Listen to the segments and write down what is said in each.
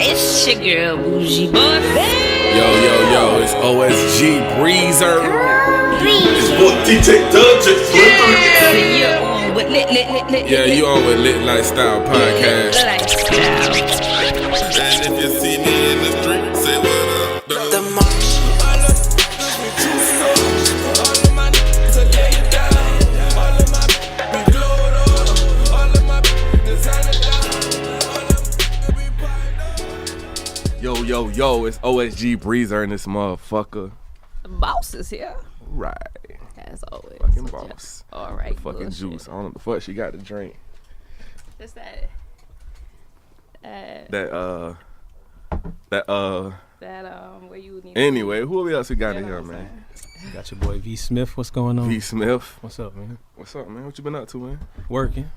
It's your girl, Bougie Boss. Yo, it's OSG Breezer. It's what DJ Dudgex. You're on with lit. Yeah, you on with Litlifestyle podcast. Lifestyle. And if you see me in the street, say what up. The march. Yo, it's OSG Breezer in this motherfucker. The boss is here. Right. As always. Fucking boss. All right. The fucking bullshit. juice. I don't know what the fuck she got to drink. What's that? Where you need Anyway, who else we got in here, man? Got your boy V Smith. What's going on? V Smith. What's up, man? What's up, man? What you been up to, man? Working.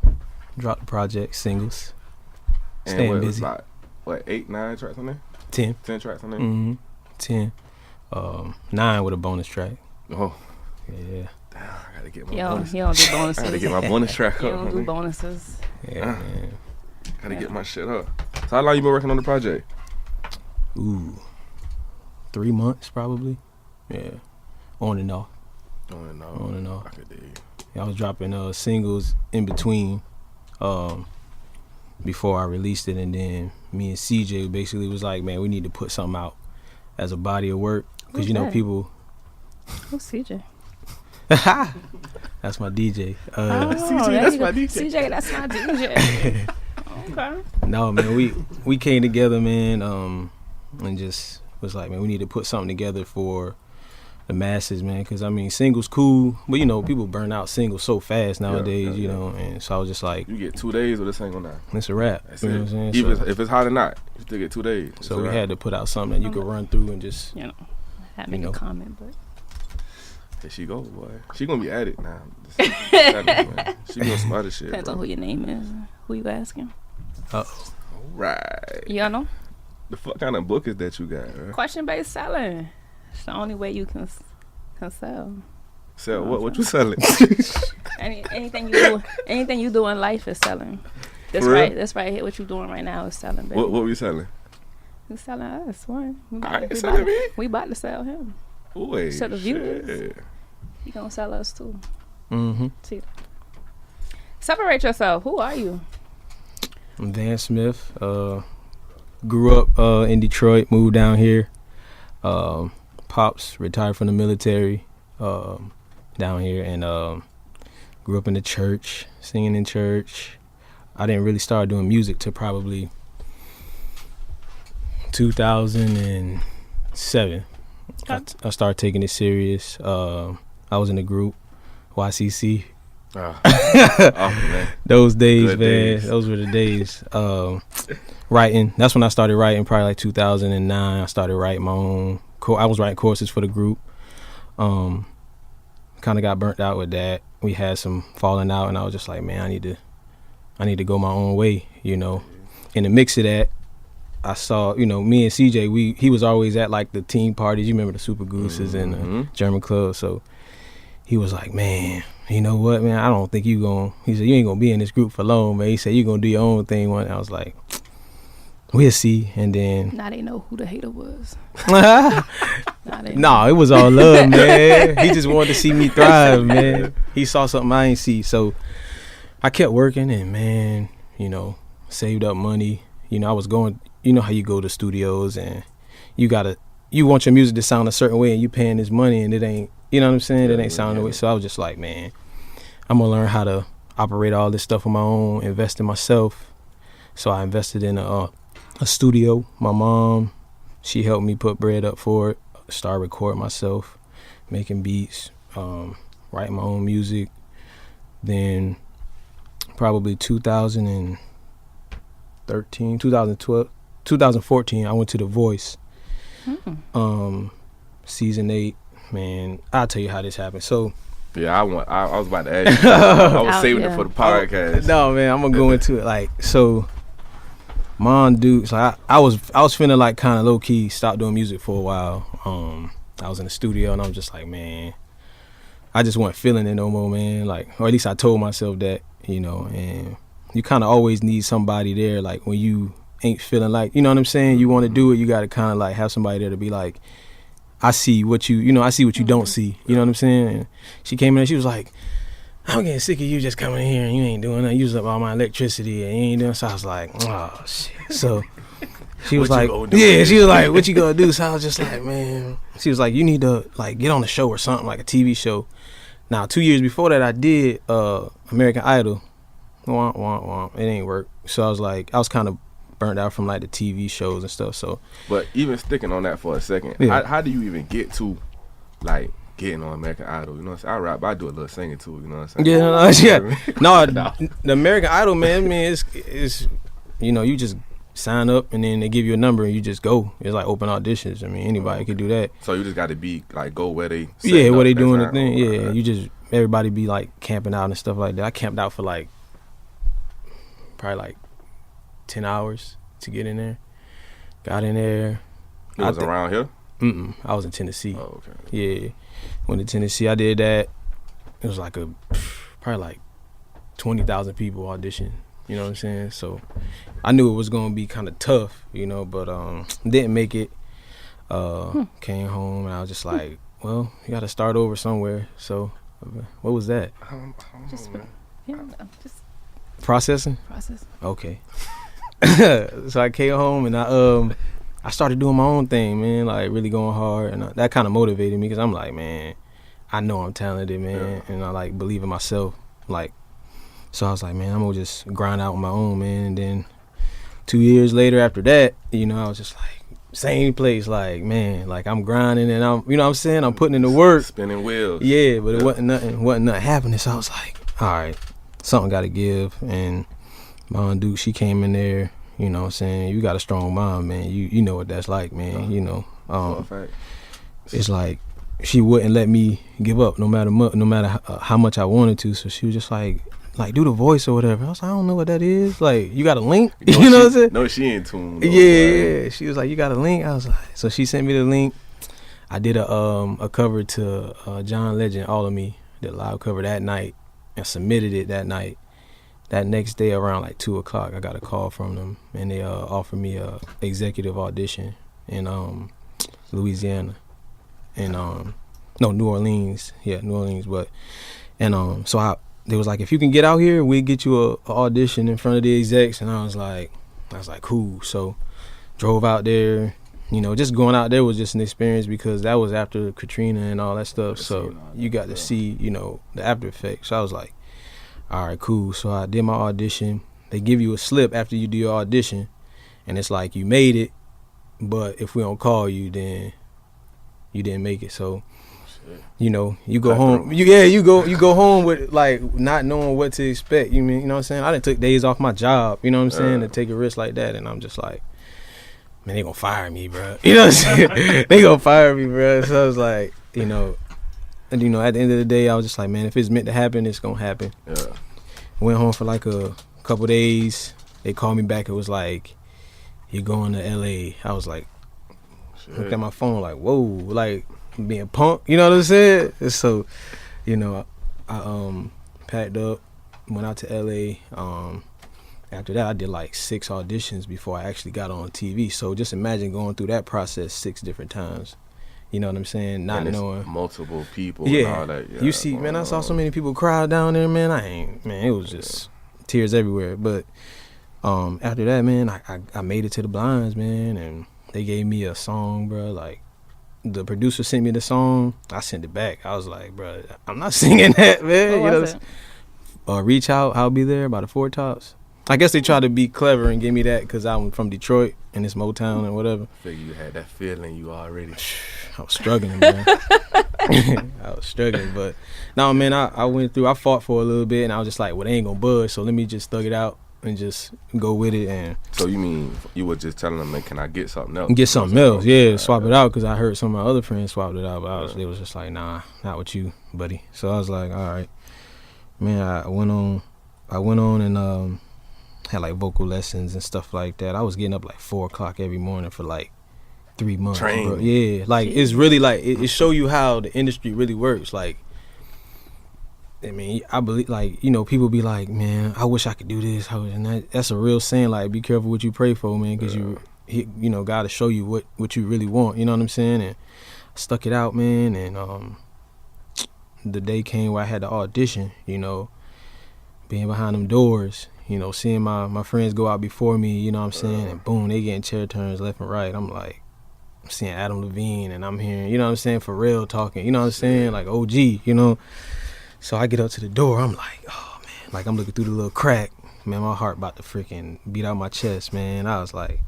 Dropped the project, singles. And Staying what, busy. Like, what, 8, 9 tracks on there? 10. 10 tracks on there? Mm-hmm. 10. 9 with a bonus track. Oh, Yeah. damn, I gotta get my Yo, bonus. he don't do I bonuses. gotta get my bonus track He up. don't do homie. bonuses. Yeah, man. Gotta get my shit up. So how long you been working on the project? Ooh. 3 months, probably. Yeah. On and off. On and off. On and off. I could dig. I was dropping singles in between before I released it, and then me and CJ basically was like, man, we need to put something out as a body of work, because you know that? people. Who's CJ? That's my DJ. CJ, there that's you my go. DJ. CJ, that's my DJ. Okay. No, man, we came together, man, and just was like, man, we need to put something together for the masses, man, because I mean, singles cool, but you know, people burn out singles so fast nowadays, you know, and so I was just like, You get 2 days with this single now. it's a wrap. That's You know it. what I'm saying? Even So, if it's hot or not, you still get 2 days. so we had to put out something that you could run through and just, You know, I had to make You know. a comment, but There she go, boy. She gonna be at it now. Man. She gonna some other shit. depends Bro. on who your name is. Who you asking? Right. You don't know? The fuck kind of book is that you got, bro? Question-based selling. It's the only way you can sell. Sell what you selling? Anything you do in life is selling. That's For real? right. That's right. Here, what you doing right now is selling, baby. what we selling? You selling us? One. I ain't selling me. We about to sell him. Boy, So the viewers. shit. He gonna sell us too. mm-hmm. See. Separate yourself. Who are you? I'm Vance Smith. Grew up in Detroit, moved down here. Pops retired from the military down here, and grew up in the church, singing in church. I didn't really start doing music till probably 2007. I started taking it serious. I was in a group, YCC. Oh, man. Those days, Good man. days. Those were the days. Writing. That's when I started writing. Probably like 2009. I started writing my own. I was writing courses for the group. Kind of got burnt out with that. We had some falling out, and I was just like, man, I need to go my own way. You know. In the mix of that, I saw, you know, me and CJ. He was always at like the team parties. You remember the Super Gooses and the German club. So he was like, man, you know what, man? I don't think he said, you ain't gonna be in this group for long, man. He said, you gonna do your own thing. I was like, we'll see. And then, Now they know who the hater was. no, it was all love, man. He just wanted to see me thrive, man. He saw something I ain't see. So I kept working, and man, you know, saved up money. You know, I was going, you know how you go to studios and you want your music to sound a certain way, and you paying this money and it ain't, you know what I'm saying? It ain't sounding the way. So I was just like, man, I'm gonna learn how to operate all this stuff on my own, invest in myself. So I invested in a studio. My mom, she helped me put bread up for it, start recording myself, making beats, writing my own music. Then probably 2013, 2012, 2014, I went to The Voice. Season 8. Man, I'll tell you how this happened. So Yeah, I was about to ask you. I was saving it yeah. for the podcast. no, man, I'm gonna go into it. Like, so mom, dude, so I was finna like kind of low key stop doing music for a while. I was in the studio and I was just like, man, I just wasn't feeling it no more, man. Like, or at least I told myself that, you know. And you kind of always need somebody there, like when you ain't feeling like, you know what I'm saying, you want to do it, you got to kind of like have somebody there to be like, I see what I see what you don't see, you know what I'm saying. And she came in and she was like, I'm getting sick of you just coming in here and you ain't doing nothing, using up all my electricity and you ain't doing. So I was like, oh shit. So she was like, yeah, she was like, what you gonna do? So I was just like, man. She was like, you need to like get on the show or something, like a TV show. Now 2 years before that, I did American Idol. Womp, womp, womp. It ain't work. So I was kind of burnt out from like the TV shows and stuff. So, but even sticking on that for a second, how do you even get to like getting on American Idol? You know what I'm saying? I rap, but I do a little singing too. You know what I'm saying? Yeah, no, the American Idol, man. I mean, it's you just sign up and then they give you a number and you just go. It's like open auditions. I mean, anybody could do that. So you just got to be like go where they where they doing the thing. Yeah, you just everybody be like camping out and stuff like that. I camped out for like probably like 10 hours to get in there. Got in there. It was around here? I was in Tennessee. Oh, okay. Yeah, went to Tennessee. I did that. It was like probably like 20,000 people audition. You know what I'm saying? So I knew it was gonna be kind of tough, but didn't make it. Came home and I was just like, well, you got to start over somewhere. So what was that? Just processing. Okay. So I came home and I started doing my own thing, man, like really going hard, and that kind of motivated me because I'm like, man, I know I'm talented, man, and I like believe in myself, like. So I was like, man, I'm gonna just grind out on my own, man. And then 2 years later after that, I was just like, same place, like, man, like I'm grinding and I'm, what I'm saying, I'm putting in the work. Spinning wheels. Yeah, but it wasn't nothing happening. So I was like, all right, something got to give. And my Aunt Duke, she came in there, you know what I'm saying, you got a strong mom, man. You know what that's like, man, It's like she wouldn't let me give up no matter how much I wanted to. So she was just like do the voice or whatever. I was like, I don't know what that is. Like, you got a link? No, you know what I'm saying? No, she ain't tuned. Yeah. She was like, you got a link? I was like, so she sent me the link. I did a cover to John Legend, All of Me, did a live cover that night and submitted it that night. That next day around like 2:00, I got a call from them and they offered me a executive audition in Louisiana and New Orleans. Yeah, New Orleans. But so they was like, if you can get out here, we'll get you a audition in front of the execs. And I was like, cool. So drove out there. Just going out there was just an experience because that was after Katrina and all that stuff. So you got to see, the after effects. So I was like, all right, cool. So I did my audition. They give you a slip after you do your audition. And it's like, you made it. But if we don't call you, then you didn't make it. So you go home. You go home with like not knowing what to expect. You know what I'm saying? I done took days off my job. You know what I'm saying? To take a risk like that, and I'm just like, man, they gonna fire me, bro. You know what I'm saying? They gonna fire me, bro. So I was like, and at the end of the day, I was just like, man, if it's meant to happen, it's gonna happen. Yeah. Went home for like a couple days. They called me back. It was like, you're going to LA. I was like, looked at my phone like, whoa, like. Being punked, you know what I'm saying? So, I packed up, went out to LA. After that, I did like 6 auditions before I actually got on TV. So just imagine going through that process 6 different times. You know what I'm saying? Not knowing multiple people. Yeah, and all that. Yeah, you see, man, I saw so many people cry down there, man. It was just tears everywhere. But after that, man, I made it to the blinds, man, and they gave me a song, bro, like. The producer sent me the song. I sent it back. I was like, bro, I'm not singing that, man. What was it? Reach Out, I'll Be There by the Four Tops. I guess they tried to be clever and give me that because I'm from Detroit and it's Motown and whatever. Figure you had that feeling you already. I was struggling, man. I was struggling, but no, man, I went through. I fought for a little bit and I was just like, well, they ain't gonna budge, so let me just thug it out and just go with it. And so you mean you were just telling them, man, can I get something else? Get something else, yeah. Swap it out because I heard some of my other friends swapped it out, but they was just like, nah, not with you, buddy. So I was like, all right, man. I went on and had like vocal lessons and stuff like that. I was getting up like 4:00 every morning for like 3 months. Train. Bro. Yeah, like it's really like it show you how the industry really works. Like I mean, I believe, like, you know, people be like, man, I wish I could do this. And that's a real saying, like, be careful what you pray for, man, because you know, God to show you what you really want. You know what I'm saying? And I stuck it out, man. And the day came where I had to audition, you know, being behind them doors, you know, seeing my friends go out before me, you know what I'm saying? And boom, they getting chair turns left and right. I'm like, I'm seeing Adam Levine and I'm hearing, you know what I'm saying, Pharrell talking, you know what I'm saying, like OG, you know. So I get up to the door, I'm like, oh man, like I'm looking through the little crack, man, my heart about to freaking beat out my chest, man. I was like,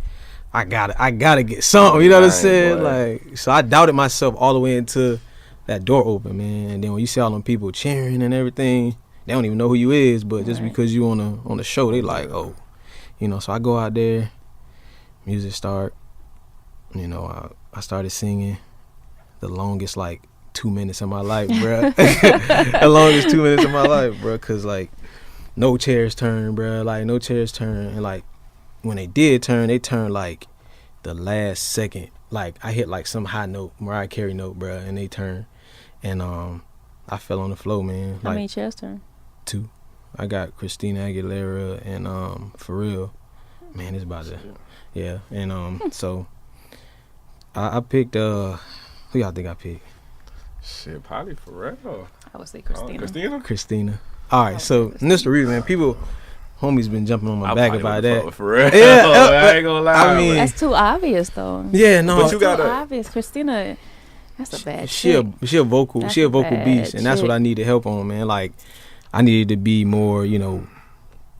I gotta get something, you know what I'm saying? Like, so I doubted myself all the way into that door open, man. And then when you see all them people cheering and everything, they don't even know who you is, but just because you on the show, they like, oh, you know. So I go out there, music start. You know, I started singing the longest, like, 2 minutes of my life, bruh. The longest 2 minutes of my life, bruh, because, like, no chairs turn, bruh. Like, no chairs turn. And, like, when they did turn, they turned, like, the last second. Like, I hit, like, some high note, Mariah Carey note, bruh, and they turned. And I fell on the floor, man. How like, many chairs turn? 2. I got Christina Aguilera and Pharrell. Man, it's about to, yeah. And so I picked, who y'all think I picked? Shit, probably Pharrell. I would say Christina. Christina. All right, so and this the reason, man. People, homies been jumping on my back about that. Pharrell. Yeah, I ain't gonna lie. I mean, that's too obvious, though. Yeah, no. But you Too obvious. Christina, that's a bad she a vocal beast, and that's what I needed help on, man. Like, I needed to be more, you know,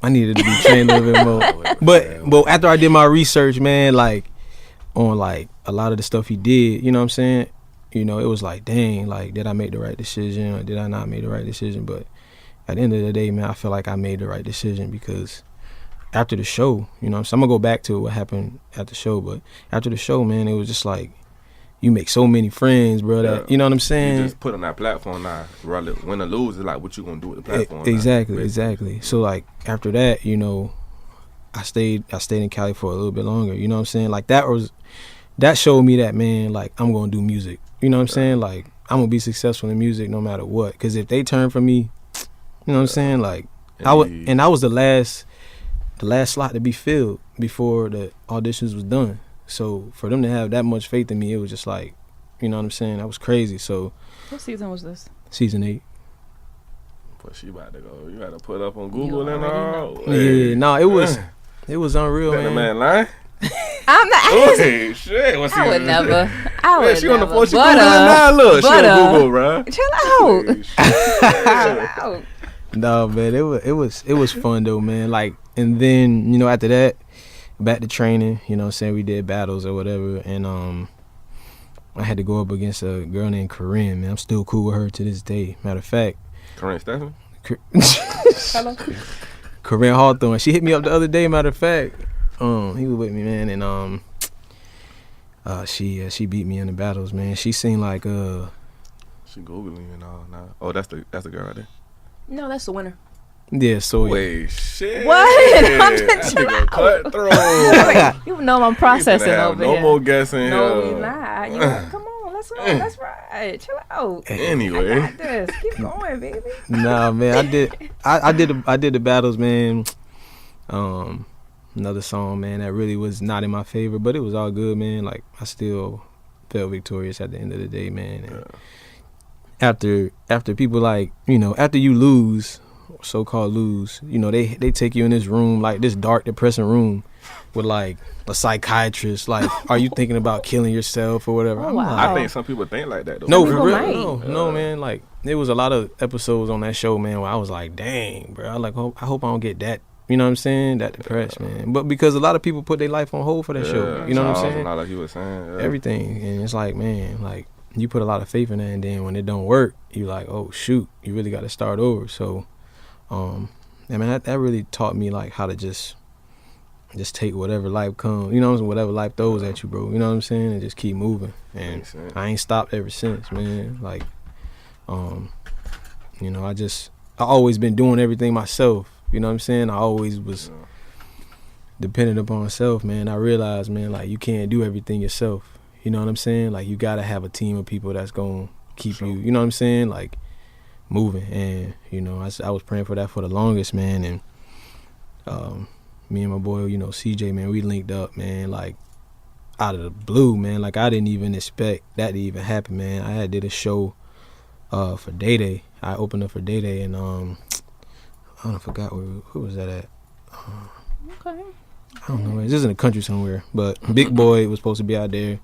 I needed to be trained a little bit more. But after I did my research, man, like on like a lot of the stuff he did, you know what I'm saying? You know, it was like, dang, like, did I make the right decision or did I not make the right decision? But at the end of the day, man, I feel like I made the right decision because after the show, you know, so I'm gonna go back to what happened at the show, but after the show, man, it was just like, you make so many friends, bro, that, you know what I'm saying? You just put on that platform now, win or lose, it's like, what you gonna do with the platform? Exactly. So, like, after that, you know, I stayed in Cali for a little bit longer, you know what I'm saying? Like, that showed me that, man, like, I'm gonna do music, you know what I'm saying? Like, I'm gonna be successful in music no matter what, because if they turn for me, you know what I'm saying? Like, I was the last slot to be filled before the auditions was done. So for them to have that much faith in me, it was just like, you know what I'm saying? That was crazy. So what season was this? Season 8. But she about to go. You got to put up on Google and all. Yeah, no, it was unreal, man. The man lying? I'm not. Hey, shit. What's I would never. She on the phone. She Googling now. Look, she on Google, bro. Chill out. No, man, it was fun though, man. Like, and then, you know, after that, back to training, you know what I'm saying? We did battles or whatever, and I had to go up against a girl named Corinne, man. I'm still cool with her to this day. Matter of fact, Corinne Stephanie? Hello? Corinne Hawthorne. She hit me up the other day, matter of fact. He was with me, man, and she beat me in the battles, man. She seemed like she Googling and all now. Oh, that's the girl right there. No, that's the winner. Yeah, so wait, shit. What? That nigga cutthroat. You know I'm processing over no here. more guessing No, here. we not. You know, come on, let's go. That's right. Chill out. Anyway, I got this. Keep going, baby. Nah, man, I did the battles, man. Another song, man, that really was not in my favor, but it was all good, man. Like, I still felt victorious at the end of the day, man. And after people, like, you know, after you lose, so-called lose, you know, they take you in this room, like this dark, depressing room with like a psychiatrist, like, are you thinking about killing yourself or whatever? Oh, wow. I think some people think like that though. No, for real. No, man. Like, there was a lot of episodes on that show, man, where I was like, dang, bro. I hope I don't get that. You know what I'm saying? That depressed, man. But because a lot of people put their life on hold for that show. You know what I'm saying? Like you were saying. Everything. And it's like, man, like, you put a lot of faith in that, and then when it don't work, you like, oh, shoot, you really got to start over. So, I mean, that really taught me, like, how to just take whatever life comes, you know what I'm saying? Whatever life throws at you, bro. You know what I'm saying? And just keep moving. And I ain't stopped ever since, man. Like, you know, I always been doing everything myself. You know what I'm saying? I always was dependent upon myself, man. I realized, man, like, you can't do everything yourself. You know what I'm saying? Like, you got to have a team of people that's going to keep you. You know what I'm saying? Like, moving. And you know, I was praying for that for the longest, man. And me and my boy, you know, CJ, man, we linked up, man, like out of the blue, man. Like I didn't even expect that to even happen, man. I had did a show for Day Day. I opened up for Day Day, and I forgot who was that at. Okay. I don't know. It's just in the country somewhere. But Big Boy was supposed to be out there.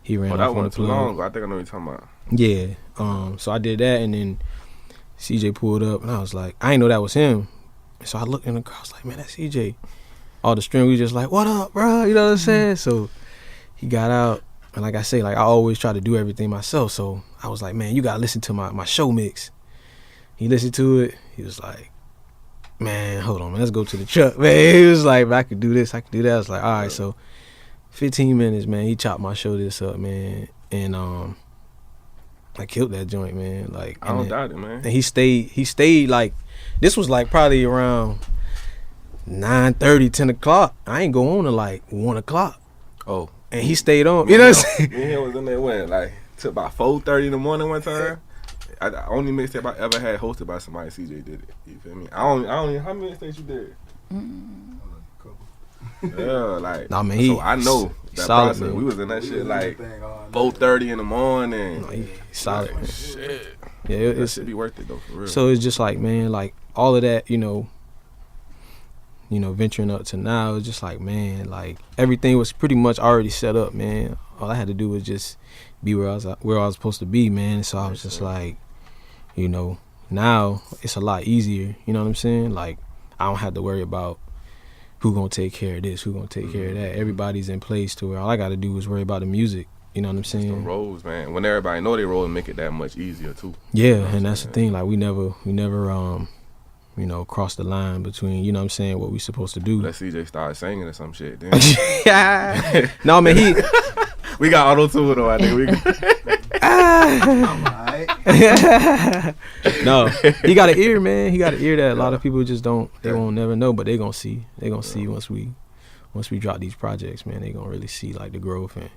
He ran off that on wasn't the too plug. long ago. I think I know what you're talking about. Yeah. So I did that, and then CJ pulled up, and I was like, I didn't know that was him. So I looked in the car. I was like, man, that's CJ. All the string, we just like, what up, bro? You know what I'm saying? So he got out, and like I say, like I always try to do everything myself. So I was like, man, you gotta listen to my show mix. He listened to it. He was like, man, hold on, man, let's go to the truck, man. He was like, I could do this, I could do that. I was like, all right. So 15 minutes, man, he chopped my show this up, man, and I killed that joint, man. Like I don't doubt it, man. And he stayed like, this was like probably around 9:30, 10 o'clock. I ain't go on to like 1 o'clock. Oh. And he stayed on. You know what I'm saying? Me and him was in there when, like, till about 4:30 in the morning one time. I only mixtape I ever had hosted by somebody. CJ did it. You feel me? I don't. How many mixtapes you did? Yeah, like. Nah, man, so I know that solid, process. man. We was in that shit like 4:30 in the morning. He solid. Like, shit. Yeah, It it's should be worth it though, for real. so it's just like, man, like all of that, you know, venturing up to now, it's just like, man, like everything was pretty much already set up, man. All I had to do was just be where I was supposed to be, man. So I was just like, you know, now it's a lot easier. You know what I'm saying? Like I don't have to worry about who gonna take care of this, who gonna take care of that. Everybody's in place to where all I got to do is worry about the music. You know what I'm the saying? roles, man. When everybody know they role, make it that much easier too. Yeah, and that's the thing. Like we never, you know, cross the line between, you know what I'm saying, what we supposed to do. Let CJ start singing or some shit. Then No, man, we got auto tune though. I think we. No, he got an ear, man. He got an ear that a lot of people just don't. They won't never know, but they gonna see. They gonna see once we drop these projects, man. They gonna really see like the growth, and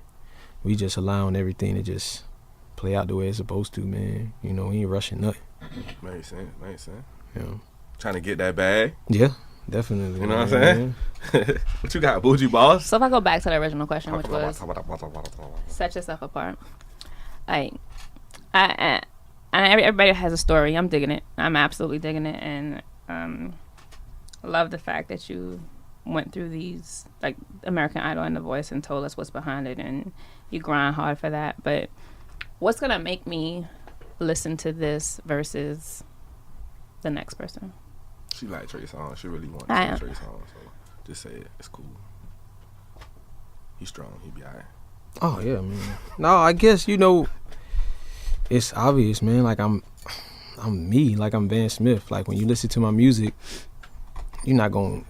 we just allowing everything to just play out the way it's supposed to, man. You know, we ain't rushing nothing. Makes sense. Yeah, Trying to get that bag. yeah, definitely. You know what I'm saying? What you got, Bougie Bawse? So if I go back to the original question, which was set yourself apart. Like, everybody has a story. I'm digging it. I'm absolutely digging it, and love the fact that you went through these, like American Idol and The Voice, and told us what's behind it, and you grind hard for that. But what's gonna make me listen to this versus the next person? She like Trey Songz. She really wants to say Trey Songz. So just say it. It's cool. He's strong. He be alright. Oh yeah, man. No, I guess, you know, it's obvious, man. Like I'm me. Like I'm Vance Smith. Like when you listen to my music, you're not gonna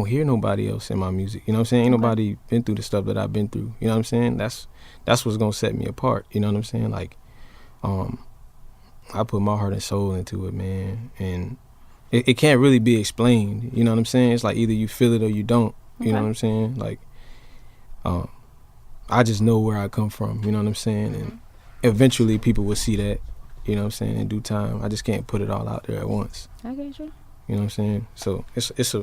hear nobody else in my music. You know what I'm saying? Ain't nobody been through the stuff that I've been through. You know what I'm saying? That's what's gonna set me apart. You know what I'm saying? Like, I put my heart and soul into it, man, and it can't really be explained. You know what I'm saying? It's like either you feel it or you don't. You know what I'm saying? Like, I just know where I come from. You know what I'm saying? And eventually people will see that. You know what I'm saying? In due time. I just can't put it all out there at once. I get you. You know what I'm saying? So it's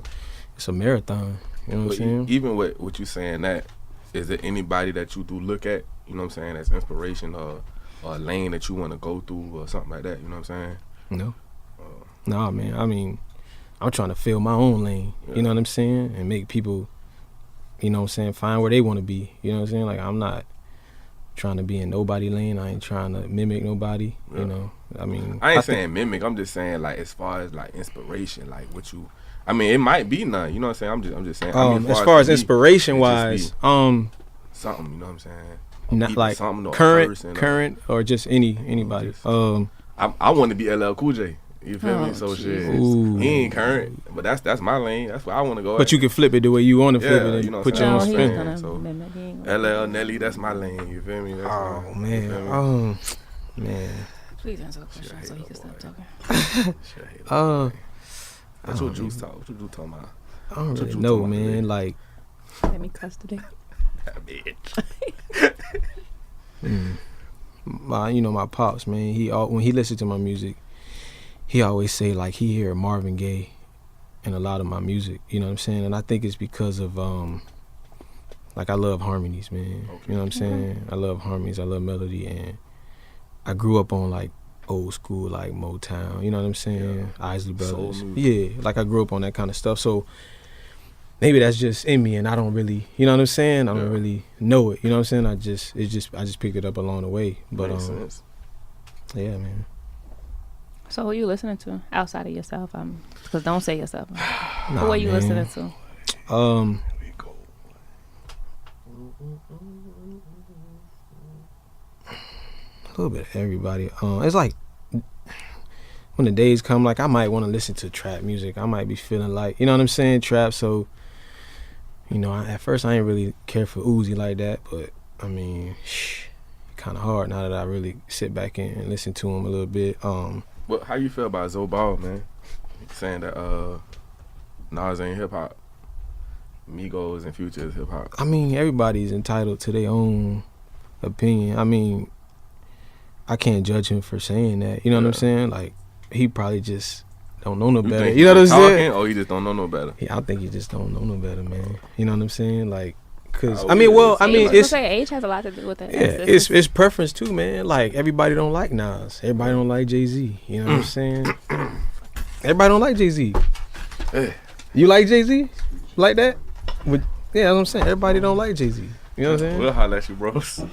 a marathon. You know what I'm saying? Even with what you saying, that is there anybody that you do look at? You know what I'm saying? As inspiration or a lane that you want to go through or something like that. You know what I'm saying? No. Nah, man. I mean, I'm trying to fill my own lane. Yeah. You know what I'm saying? And make people, you know what I'm saying, find where they want to be. You know what I'm saying? Like, I'm not trying to be in nobody lane. I ain't trying to mimic nobody. Yeah. You know, I mean, I ain't saying mimic. I'm just saying, like, as far as like inspiration, like what you. I mean, it might be none. You know what I'm saying? I'm just saying. I mean, as far as me, inspiration it wise, just something. You know what I'm saying? not Either like something or current or just anybody. I want to be LL Cool J. You feel me? So shit. Ooh. He ain't current, but that's my lane. That's where I want to go. But you can flip it the way you want to flip it and you know put what your I'm own saying? spin. So LL Nelly, that's my lane. You feel me? That's Oh my, man. you feel me? Man. Please answer the question so he can stop talking. Shit, I hate that. That's what I Juice talk. What you talking about? I don't What really you know, talking about, man. man? Like, Let me cuss today. That bitch. my pops, man. When he listened to my music, he always say like he hear Marvin Gaye in a lot of my music, you know what I'm saying? And I think it's because of like I love harmonies, man. Okay. You know what I'm saying? I love harmonies, I love melody, and I grew up on like old school like Motown, you know what I'm saying? Yeah. Isley Brothers. Yeah, like I grew up on that kind of stuff. So maybe that's just in me, and I don't really, you know what I'm saying? I don't really know it, you know what I'm saying? I just picked it up along the way. But Makes sense. Yeah, man. So who you listening to outside of yourself? Because don't say yourself. Nah, who are you man. listening to? A little bit of everybody. It's like when the days come, like I might want to listen to trap music. I might be feeling like, you know what I'm saying, trap. So, you know, at first I ain't really care for Uzi like that, but I mean, kind of hard now that I really sit back and listen to him a little bit. Well, how you feel about Zoe Ball, man? Saying that Nas ain't hip hop, Migos and Future is hip hop. I mean, everybody's entitled to their own opinion. I mean, I can't judge him for saying that. You know what I'm saying? Like, he probably just don't know no better. You know what I'm saying? Or he just don't know no better? Yeah, I think he just don't know no better, man. You know what I'm saying? Like, cause age has a lot to do with that. Yeah, it's preference too, man. Like everybody don't like Nas. Everybody don't like Jay-Z. You know what I'm saying? Everybody don't like Jay-Z. You like Jay-Z? Like that? Yeah, that's what I'm saying. Everybody don't like Jay-Z. You know what I'm saying? We'll holler at you, bros.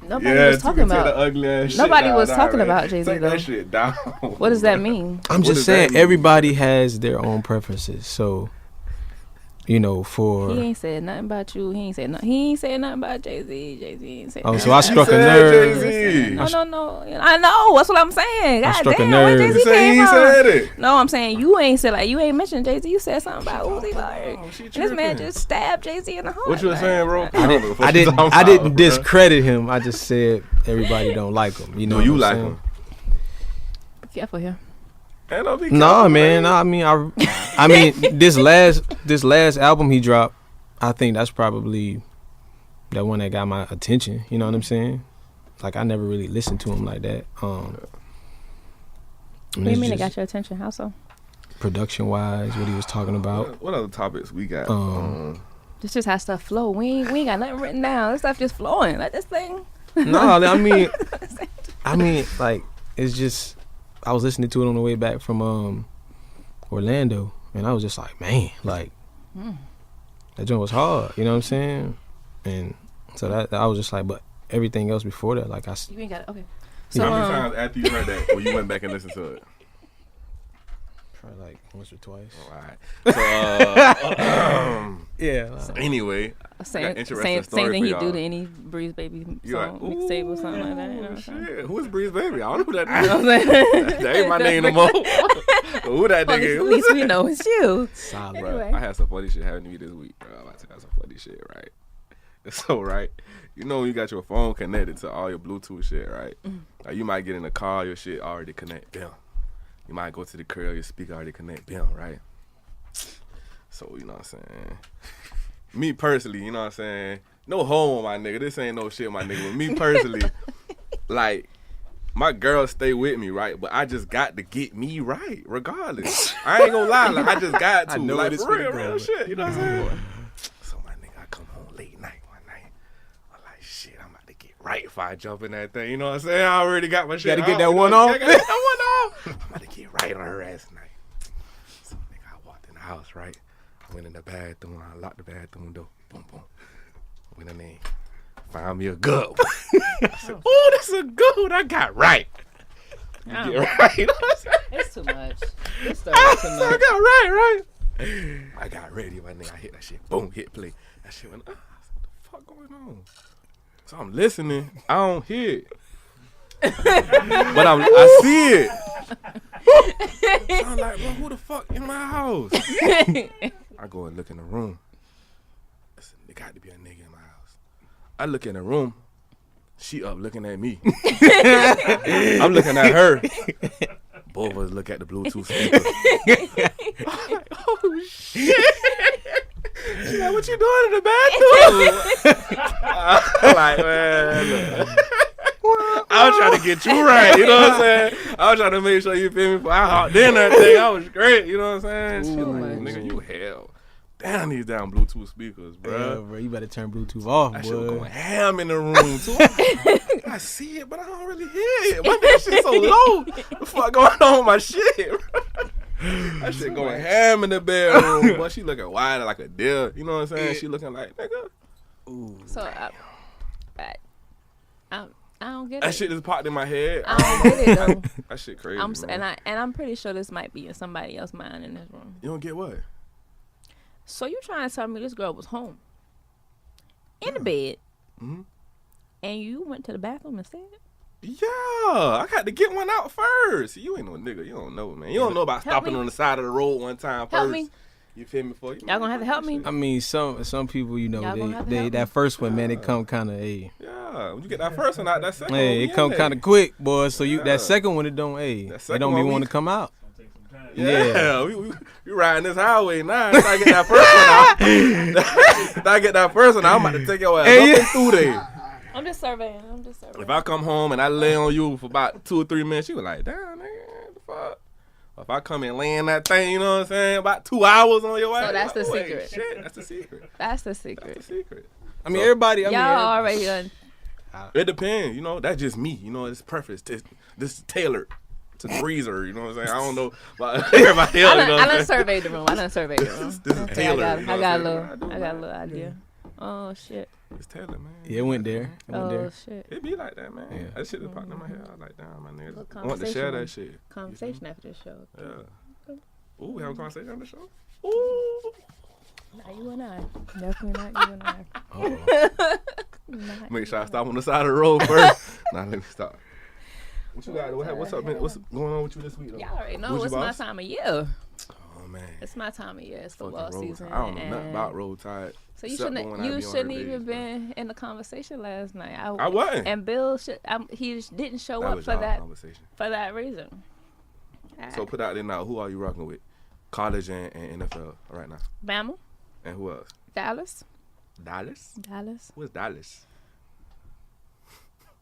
Nobody was talking about the ugly ass nobody shit was down, talking right? about Jay-Z Take though. that shit down. What does that mean? I'm just saying everybody has their own preferences. So, you know, for he ain't said nothing about you. He ain't said nothing about Jay-Z. Jay-Z ain't said nothing. So I struck a nerve. Jay-Z. No. I know. That's what I'm saying. God struck a damn, nerve. where Jay-Z He came from? said it. No, I'm saying you ain't said like you ain't mentioned Jay-Z. You said something about Uzi. Like she this man tripping. just stabbed Jay-Z in the heart. What you were saying, bro? I didn't discredit him. I just said everybody don't like him. You know, No, you what like I'm saying? him. Be careful here. No, man. I mean, this last album he dropped, I think that's probably that one that got my attention. You know what I'm saying? Like I never really listened to him like that. What do you mean it got your attention? How so? Production wise, what he was talking about. What other topics we got? This just how stuff flow. We ain't got nothing written down. This stuff just flowing. Like this thing. No, I mean, like it's just I was listening to it on the way back from Orlando, and I was just like, man, like that joint was hard. You know what I'm saying? And so that I was just like, but everything else before that, like you ain't got it. Okay. So how many times after you heard that, or you went back and listened to it? probably like once or twice. All right. Yeah. Anyway, same story thing for he y'all. do to any Breeze Baby song, like, mixtape or something like that. You know what I'm Shit, saying? who is Breeze Baby? I don't know who that You know nigga. what I'm saying? That ain't my name no more. Who that Well, nigga at is? least we know it's you. Solid. Anyway. I had some funny shit happen to me this week, bro. I'm about to tell you some funny shit, right? So, right, you know when you got your phone connected to all your Bluetooth shit, right? Like, you might get in the car, your shit already connect, bam. You might go to the crib, your speaker already connect, bam, right? So, you know what I'm saying? Me personally, you know what I'm saying? No homo, my nigga. This ain't no shit, my nigga. But me personally, like, my girl stay with me, right? But I just got to get me right, regardless. I ain't gonna lie, like, I just got to. I know like, it's for real, really real good. shit, you know what I'm saying? So, my nigga, I come home late night one night. I'm like, shit, I'm about to get right if I jump in that thing. You know what I'm saying? I already got my shit. Gotta get out, that you know one what I'm off? saying? I gotta get that one off. I'm about to get right on her ass tonight. So, nigga, I walked in the house, right? I went in the bathroom. I locked the bathroom door. Boom, boom. Went in there. Found me a good one. I said, oh, that's a good one. I got right. You get right. You know what I'm saying? It's too much. This story I is too much. got right. I got ready, my nigga. I hit that shit. Boom, hit play. That shit went, I said, what the fuck going on? So I'm listening. I don't hear it. But I see it. So I'm like, bro, who the fuck in my house? I go and look in the room. I said, there got to be a nigga in my house. I look in the room. She up looking at me. I'm looking at her. Both of us look at the Bluetooth speaker. I'm like, oh, shit. She's like, what you doing in the bathroom? I'm like, man, look. I I was trying to get you right. You know what I'm saying? I was trying to make sure you feel me. Before I hopped in that thing, I was great. You know what I'm saying? Shit, like, nigga, you hell. Damn these damn Bluetooth speakers, bro. Yeah, bro, you better turn Bluetooth off, That boy. shit was going ham in the room, too. I see it, but I don't really hear it. Why that shit so low? What the fuck going on with my shit, bro? That shit going ham in the bedroom. Boy, she looking wide like a deer. You know what I'm saying? She looking like, nigga. Ooh. So, I don't get That it. shit just popped in my head. I don't get it, though. That shit crazy, I'm pretty sure this might be in somebody else's mind in this room. You don't get what? So you trying to tell me this girl was home in the bed, and you went to the bathroom instead? Yeah, I got to get one out first. You ain't no nigga. You don't know, man. You don't know about stopping on the side of the road one time first. Help me. You feel me? For you? Y'all gonna have to help me. I mean, some people, you know, they that first one, man, they come kind of, hey. Yeah, when you get that first one out, that second one, Hey, it come kind of quick, boy. So that second one, it don't, hey, it don't be want to come out. Yeah, we riding this highway now. If I get that first one out, if I get that first one out, I'm about to take your ass up and through there. I'm just surveying. If I come home and I lay on you for about 2 or 3 minutes, you were like, damn, nigga, what the fuck? If I come and lay in that thing, you know what I'm saying, about 2 hours on your ass. So that's the like, secret. Shit, that's the secret. That's the secret. That's the secret. I mean, everybody. Y'all already done. It depends, you know. That's just me, you know. It's perfect. This is tailored to Breezer, you know what I'm saying. I don't know about everybody else. I done surveyed the room. This is tailored. You know I got a what I'm little idea. Oh shit. It's tailored, man. Yeah, it went there. Shit. It be like that, man. Yeah. That shit just popped in my head. I was like, damn, my nigga. I Conversation. want to share that shit. Conversation after this show. Yeah. Ooh, we have a conversation on the show? Ooh. Not you and I. Definitely not you and I. Make sure I stop on the side of the road first. Nah, let me stop. What you got? What's up, man? What's going on with you this week, though? Y'all already know it's my time of year. Oh, man. It's my time of year. It's football Fucking season. I don't know nothing about Roll Tide. So you shouldn't even been in the conversation last night. I wasn't. And Bill he didn't show up for that reason. So put out there now. Who are you rocking with? College and NFL right now. Bama. And who else? Dallas. Dallas? Dallas. Where's Dallas?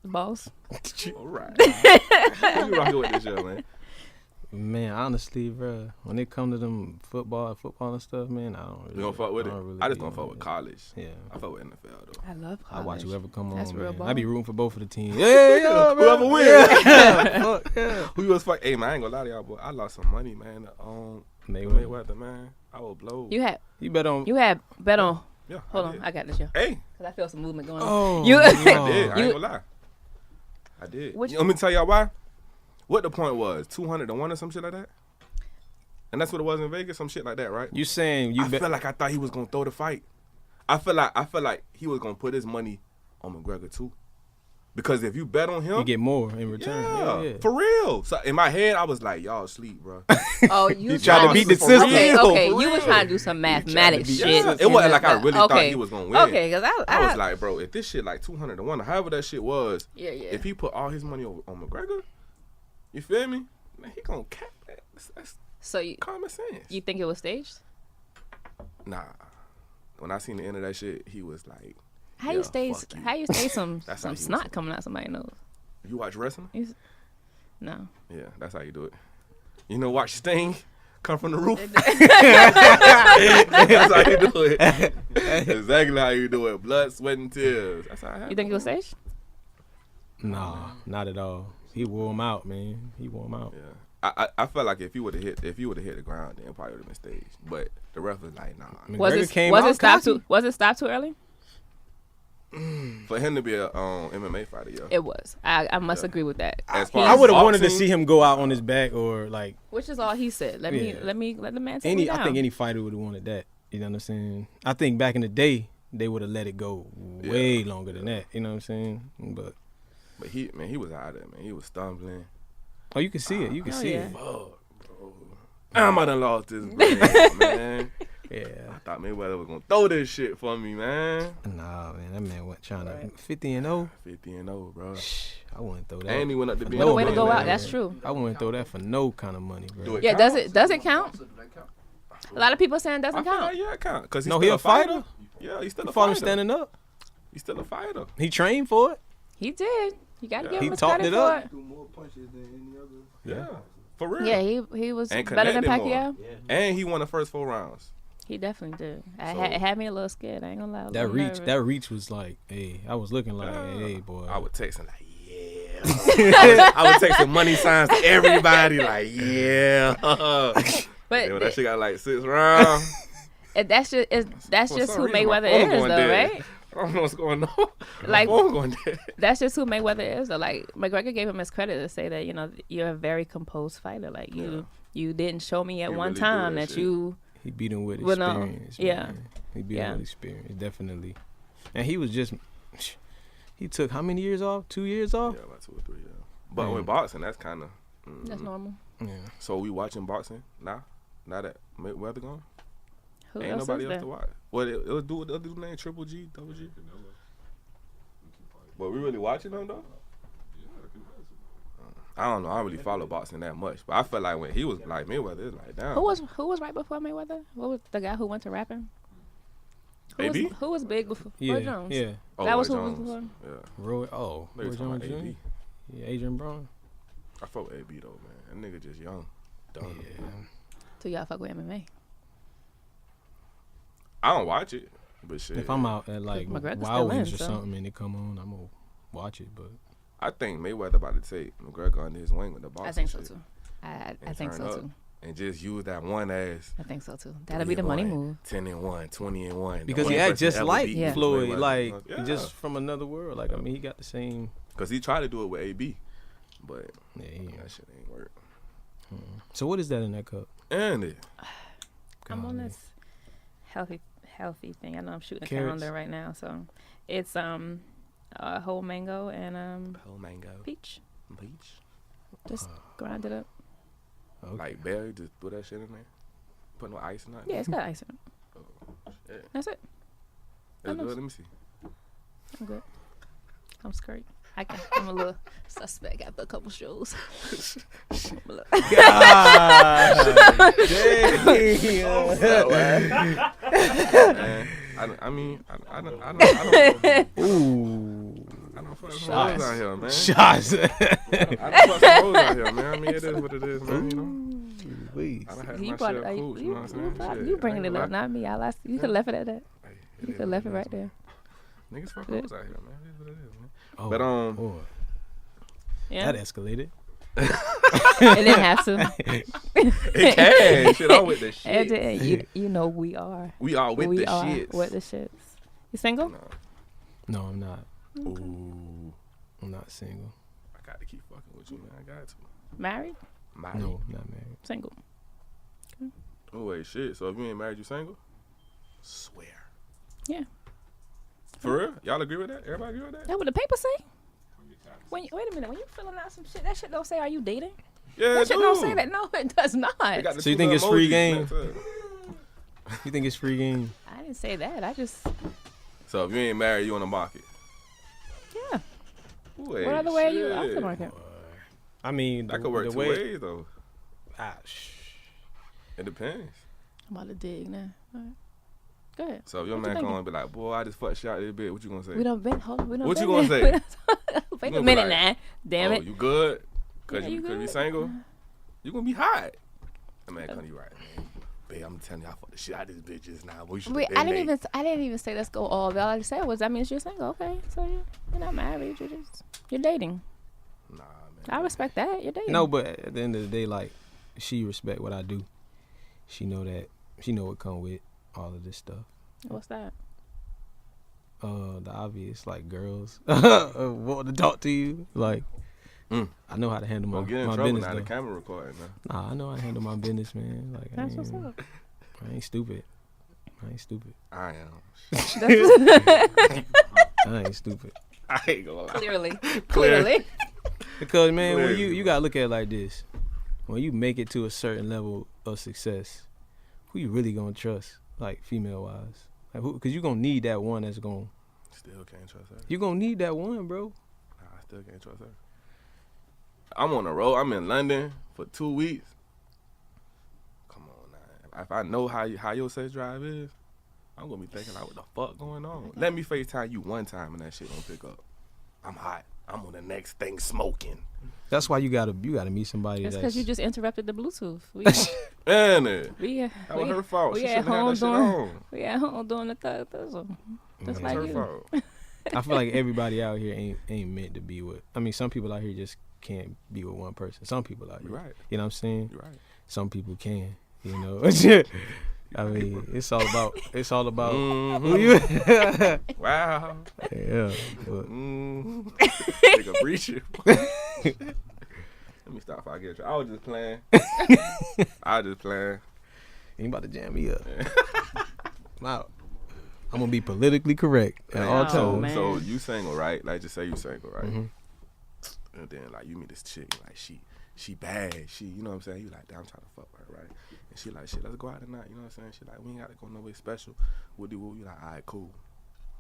The Bawse. All right. Who you rocking with this year, man? Man, honestly, bro, when it comes to them football and stuff, man, I don't really. You don't fuck with it? Really I just don't fuck with college. Yeah. I fuck with NFL, though. I love college. I watch whoever come That's on, real man. ball. I be rooting for both of the teams. Yeah, Whoever wins. Yeah. Yeah. Who you was fuck? Hey, man, I ain't gonna lie to y'all, boy. I lost some money, man, on Mayweather, man. I will blow. You had bet on. Yeah. Hold on, I got this, yo. Hey. Cause I feel some movement going on. Oh, I did. I ain't gonna lie. I did. Which- Let me tell y'all why. What the point was? 200 to 1 or some shit like that? And that's what it was in Vegas, some shit like that, right? You saying you I feel like I thought he was gonna throw the fight. I feel like he was gonna put his money on McGregor too. Because if you bet on him, you get more in return. Yeah. For real. So in my head, I was like, y'all sleep, bro. Oh, you tried to beat the system. Okay, For you real. was trying to do some mathematics shit. Yeah. It wasn't like I really thought he was gonna win. Okay, because I was like, bro, if this shit like 200 to 1, however that shit was, yeah. if he put all his money on McGregor, you feel me? Man, he gonna cap that. That's common sense. You think it was staged? Nah. When I seen the end of that shit, he was like, How you stay some snot was. coming out somebody's nose? You watch wrestling? No. Yeah, that's how you do it. You know, watch Sting come from the roof. That's how you do it. Exactly how you do it. Blood, sweat, and tears. That's how it happens. You think it was staged? Nah, not at all. He wore him out, man. He wore him out. Yeah. I felt like if he would have hit the ground, then it probably would have been staged. But the ref was like, nah. Was it stopped too early? For him to be a MMA fighter, yeah. It was. I must agree with that. I would have wanted to see him go out on his back or like. Which is all he said. Let the man take me down. I think any fighter would have wanted that. You know what I'm saying? I think back in the day they would have let it go way longer than that. You know what I'm saying? But he was out there, man. He was stumbling. Oh, you can see it. You can see it. Fuck, bro. I might have lost this brand, man. Yeah. I thought Mayweather was gonna throw this shit for me, man. Nah, man, that man went trying to 50-0. 50-0 bro. I wouldn't throw that. And he went up to be What a way to go out. That's true. I wouldn't throw that for no kind of money, bro. Yeah, does it count? A lot of people saying it doesn't count. Like, yeah, it count. Cause he's No, still he a fighter. Yeah, he's still a You fought fighter. him standing up. He's still a fighter. He trained for it. He did. You gotta Yeah. give He him his talked credit it for up. it. Threw more punches than any other. Yeah. For real. Yeah, he was And better than connected more. Pacquiao. Yeah. And he won the first 4 rounds. He definitely did. So- It had me a little scared. I ain't gonna lie. I was a That little reach, nervous. that reach was like, hey, I was looking like, Yeah. hey, boy. I would text him like, yeah. I would text him money signs to everybody like, yeah. But Yeah, that shit got like 6 rounds. that's For just some who reason, my Mayweather phone is, going though, dead. right? I don't know what's going on. Like- My phone going dead. That's just who Mayweather is, though. Like McGregor gave him his credit to say that you're a very composed fighter. Like you didn't show me at You one really do time that that shit. you. He beat him with Well, no. experience. Yeah. Man. He beat Yeah. him with experience, definitely. And he was just, he took how many years off? 2 years off? Yeah, about 2 or 3, yeah. But Man. with boxing, that's kind of. That's normal. Yeah. So we watching boxing now? Now that Mayweather gone? Who Ain't else nobody is else there? to watch. Well, it'll do what the other dude named Triple G, Double G. But we really watching them though? I don't know. I don't really follow boxing that much, but I felt like when he was like Mayweather, it's like damn. Who was right before Mayweather? What was the guy who went to rapping? AB? Who was big before? Roy Yeah. Jones. Yeah. Oh, that was Roy who was Jones. before. Yeah, Roy, oh, maybe Roy talking Jones about Jr. AB. Yeah, Adrian Brown. I fuck with AB though, man. That nigga just young, dumb. Yeah. So y'all fuck with MMA. I don't watch it, but shit. If I'm out at like McGregor's Wild still in, Wings or so. something and they come on, I'm gonna watch it. But I think Mayweather about to take McGregor under his wing with the boxing. I think so shit too. I And think turn so up. too. And just use that one as I think so too. That'll be the money 3-1, move. 10-1, 20-1. because The he only act person just ever like beat Yeah. Floyd, Mayweather. like Yeah. just from another world. Like I mean, he got the same. Cause he tried to do it with AB, but Yeah, that shit ain't work. So what is that in that cup? And it. I'm on Golly. this healthy thing. I know I'm shooting a Carrots. calendar right now, so it's whole mango and Whole mango. peach. Peach. Just grind it up. Okay. Like berry, just throw that shit in there. Put no ice in it. Yeah, it's got ice in it. Shit. That's it. That's know. good. Let me see. I'm good. I'm straight. I'm a little suspect after a couple shows. Look. Man, I mean, I don't Ooh, fuck some hoes out here, man. shots. I don't fuck some hoes out here, man. I mean, it is what it is, man. You know, Please. I done had You my brought share it. of cooch, you know what I'm saying? Shit, You I bringing ain't it gonna up, lie. not me. You could left it at that. Hey, You is could what left it is, right man. there. Niggas fuck Yeah. hoes out here, man. It is what it is, man. Oh, But, boy. Yeah, That escalated. it didn't have to. It can. Shit, I'm with the It shit. didn't. You know we are. We are with the are shits. with the shits. You single? No, I'm not. Ooh. I'm not single. I got to keep fucking with you, man. I got to. Married? Married. No, not married. Single. Oh, wait, shit. So if you ain't married, you single? Swear. Yeah. For real? Y'all agree with that? Everybody agree with that? That's what the paper say. Wait a minute. When you filling out some shit, that shit don't say, "Are you dating?" Yeah, That it shit do. don't say that. No, it does not. They got the So you two think little it's free emojis game? next to it. You think it's free game? I didn't say that. I just, So if you ain't married, you on the market. yeah. Wait, What other way are you off shit. the market? I mean, That could work the two way. ways, though. Ah, It depends. I'm about to dig now. All right. Go ahead. So if your What you man come thinking? and be like, boy, I just fucked shot this bitch, what you gonna say? We done been. Hold on. We done What you been gonna there. say? Wait gonna a be minute like, now. Damn oh, it. you good? Cause Yeah, you you could be good? single? You gonna be hot. That man come to you right, man. Babe, I'm telling you, I fucked the shit out of this bitch just now. Boy, you should Wait, I didn't even say let's go all. All I said was that means you're single. Okay, so you're not married. You're dating. Nah, man. I respect that. You're dating. no, but at the end of the day, like, she respect what I do. She know what come with all of this stuff. What's that? The obvious, like, girls want to talk to you. Like, I know how to handle Don't get in my trouble business. now. The Though. camera recording now. Nah, I know how to handle my business, man. Like, That's what's up. I ain't stupid. I am. I ain't stupid. I ain't gonna lie. Clearly. Because, man, when Clearly. you gotta look at it like this. When you make it to a certain level of success, who you really gonna trust, like, female wise? Like, who? Because you gonna need that one that's gonna. Still can't trust her. You gonna need that one, bro. Nah, I still can't trust her. I'm on the road. I'm in London for 2 weeks. Come on now. If I know how your sex drive is, I'm gonna be thinking like, what the fuck going on? Let me FaceTime you one time and that shit don't pick up. I'm hot. I'm on the next thing smoking. That's why you gotta meet somebody. That's because you just interrupted the Bluetooth. And it. That was her fault. We She at shouldn't have home that shit on. We at home doing the thug. Just like Her you. fault. I feel like everybody out here ain't meant to be with. I mean, some people out here just can't be with one person. Some people out here, You're right. You know what I'm saying? You're right. Some people can. You know. I mean, it's all about who you. Wow. Yeah. Nigga breach you. Let me stop if I get you. I was just playing. You about to jam me up. I'm out. I'm gonna be politically correct at all times. Man. So you single, right? Like, just say you single, right? Mm-hmm. And then like you meet this chick, like she bad, you know what I'm saying? You like, damn, I'm trying to fuck with her, right? And she like, shit, let's go out tonight, you know what I'm saying? She like, we ain't gotta go nowhere special. What do you like? All right, cool.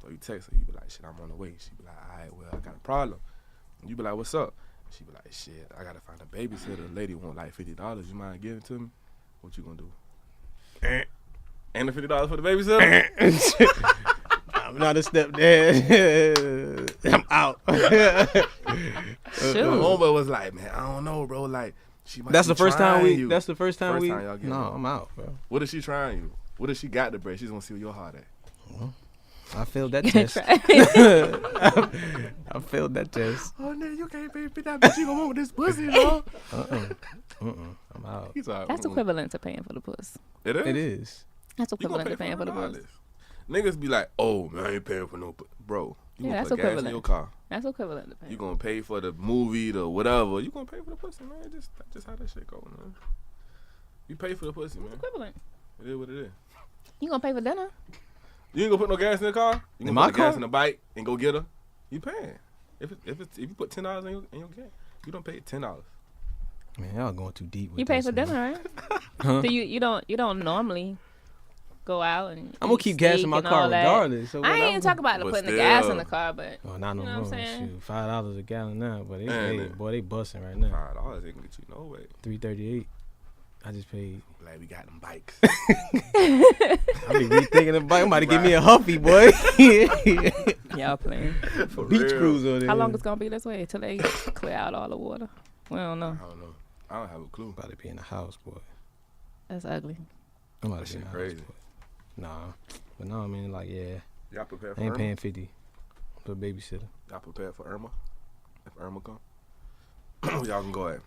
So you text her, you be like, shit, I'm on the way. She be like, all right, well, I got a problem. And you be like, what's up? She be like, shit, I gotta find a babysitter. The lady want like $50. You mind giving it to me? What you gonna do? And the $50 for the babysitter? I'm not a stepdad. I'm out. Shoot. My homeboy was like, man, I don't know, bro. Like, she might That's be the first time trying we. you. That's the first time we. y'all get No, along. I'm out, bro. What if she trying you? What if she got the bread? She's gonna see where your heart at. I failed that test. I failed that test. Oh, nigga, you can't pay for that bitch. You gonna want this pussy, bro? I'm out. He's like, That's equivalent to paying for the puss. It is? It is. That's You gonna equivalent pay to paying for the puss. $100. Niggas be like, oh, man, I ain't paying for no bro. You Yeah, gonna that's put gas in equivalent. your car. That's equivalent to paying. You gonna pay for the movie, the whatever. You gonna pay for the pussy, man. That's just how that shit go, man. You pay for the pussy, man. Equivalent. It is what it is. You gonna pay for dinner? You ain't gonna put no gas in the car. You In gonna my put the gas car? in the bike and go get her. You paying? If you put $10 in your gas, you don't pay $10. Man, y'all going too deep. With You pay this, for man. dinner, right? Huh? So you don't normally go out and I'm gonna eat keep gas steak in my and car all that. regardless. So I ain't even talking about But putting the gas in still. the car, but Oh, not no You know what I'm more. saying? Shoot, $5 a gallon now, but Man, they busting right now. $5 ain't gonna get you no way. $3.38. I just paid. Glad we got them bikes. I be rethinking the bike. I'm about to give me a Huffy, boy. y'all playing. For Beach real. cruise on there. How long it's gonna be this way till they clear out all the water? We don't know. I don't know. I don't have a clue. About to be in the house, boy. That's ugly. I'm about That to be in shit the crazy. house, boy. Nah, but no, I mean, like, yeah, Y'all prepared I for ain't Irma? paying $50 for a babysitter. Y'all prepared for Irma? If Irma come? Y'all can go ahead.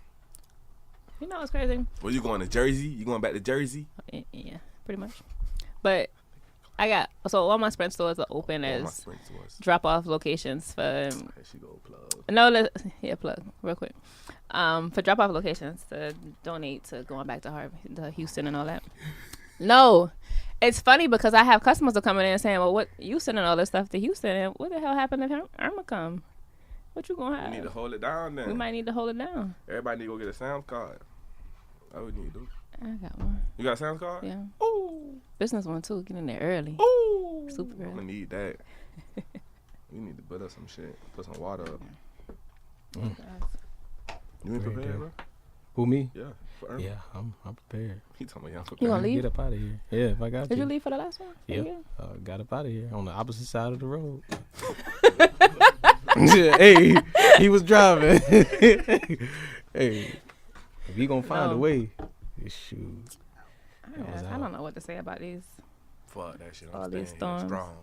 You know what's crazy? Where you going to Jersey? You going back to Jersey? Yeah, pretty much. But I got all my Sprint stores are open Oh, my as spring tours. drop off locations for There she go, plug. plug real quick. For drop off locations to donate to going back to Houston and all that. No, it's funny because I have customers that coming in and saying, "Well, what you sending all this stuff to Houston? And what the hell happened if Irma come? What you gonna have? We need to hold it down then. We might need to hold it down." Everybody need to go get a sound card. That what we need to do. I got one. You got a sound card? Yeah, Ooh. business one too. Get in there early. Ooh. Super I'm early. gonna need that. We need to build up some shit. Put some water up. You ain't Great prepared, deal. bro? Who, me? Yeah. For Irma. Yeah, I'm prepared. He told me I'm You prepared. gonna leave? Get up out of here. Yeah, if I got Did to. you leave for the last one? Yeah. Yeah. Got up out of here on the opposite side of the road. Hey, he was driving. Hey, if you gonna find a No. way, shoot. I don't know what to say about these. Fuck that shit. All I'm these staying here storms. strong.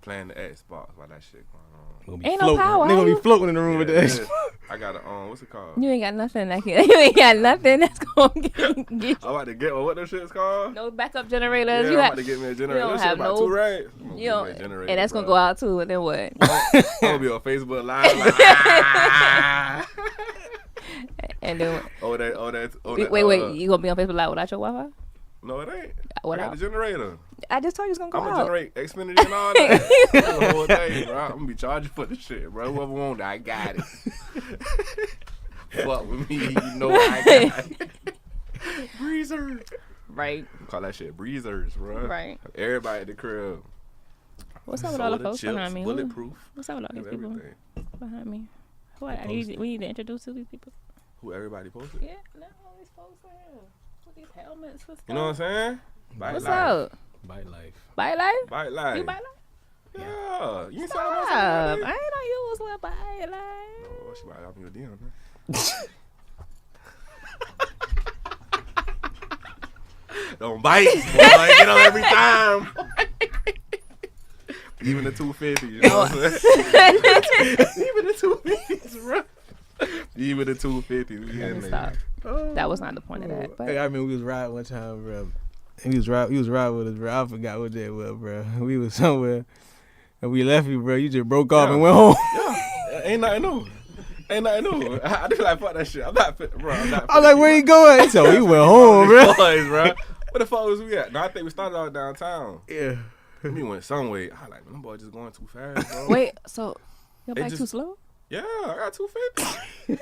Playing the Xbox while that shit going on. Gonna be Ain't no floating. power, They how gonna you- be floating in the room with Yeah, the it X. is. I got a what's it called? You ain't got nothing that can. You ain't got nothing that's gonna get you. I'm about to get what them shit's called? No backup generators. Yeah, you I'm have, about to get me a generator. don't This shit have about no- 2 racks. I'm gonna you get know, me a generator, and that's gonna bro. go out too. And then what? I'm gonna be on Facebook Live. Like, ah! And then wait. You gonna be on Facebook Live without your Wi-Fi? No, it ain't. What I got out? the generator. I just told you it's gonna go I'm gonna out. generate Xfinity and all that. The whole thing, bro. I'm gonna be charging for the shit, bro. Whoever want it, I got it. Fuck with me, you know I got it. Breezer. Right. Call that shit breezers, bro. Right. Everybody at the crib. What's up with all the Soda, folks chips, behind me? Bulletproof. What's up with all these and people everything. behind me? We need to introduce to these people. Who everybody posted. Yeah, no, all these folks are here with these helmets and stuff. You know what I'm saying? Bite What's life. up? Bite life. Bite life? Bite life. You bite life? Yeah. You ain't Stop. talking about I somebody. ain't know you was a bite like. Oh, she might have me a DM, man. Don't bite. Boy, get on every time. Even the 250, you know what I'm saying? Even the 250s, bro. Even the 250s. We Let me getting stop. there. That was not the point of that. But Hey, I mean, we was riding one time, bro. He was riding with us, bro. I forgot what that was, bro. We was somewhere, and we left you, bro. You just broke off and went home. Yeah, ain't nothing new. Ain't nothing new. I do like fuck that shit. I'm not fit, bro. I was like, where you going? So he went home, bro. Boys, bro. Where the fuck was we at? No, I think we started out downtown. Yeah. We went some way. I like, them boys just going too fast, bro. wait, so your It bike just- too slow? Yeah, I got 250.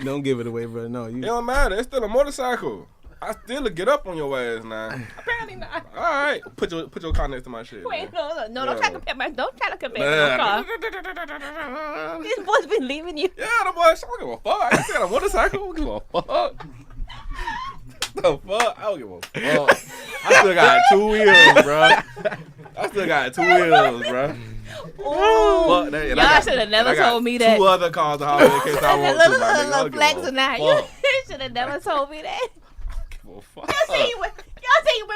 Don't give it away, bro. No, It don't matter. It's still a motorcycle. I still get up on your ass now. Apparently not. All right, put your car next to my shit. Wait, man. no, don't Yeah. try to compare don't try to compare my car. These boys been leaving you. Yeah, the boy, I don't give a fuck. I just got a motorcycle. I don't give a fuck. The fuck? I don't give a fuck. I still got 2 wheels, bro. I still got 2 wheels, bro. Ooh. Fuck that. And Y'all I got- should have and never I got told me that. 2 other cars to haul in case I want to, my nigga. I don't Little give flex a or not. You fuck. should have never told me that. Give a fuck. Y'all say you went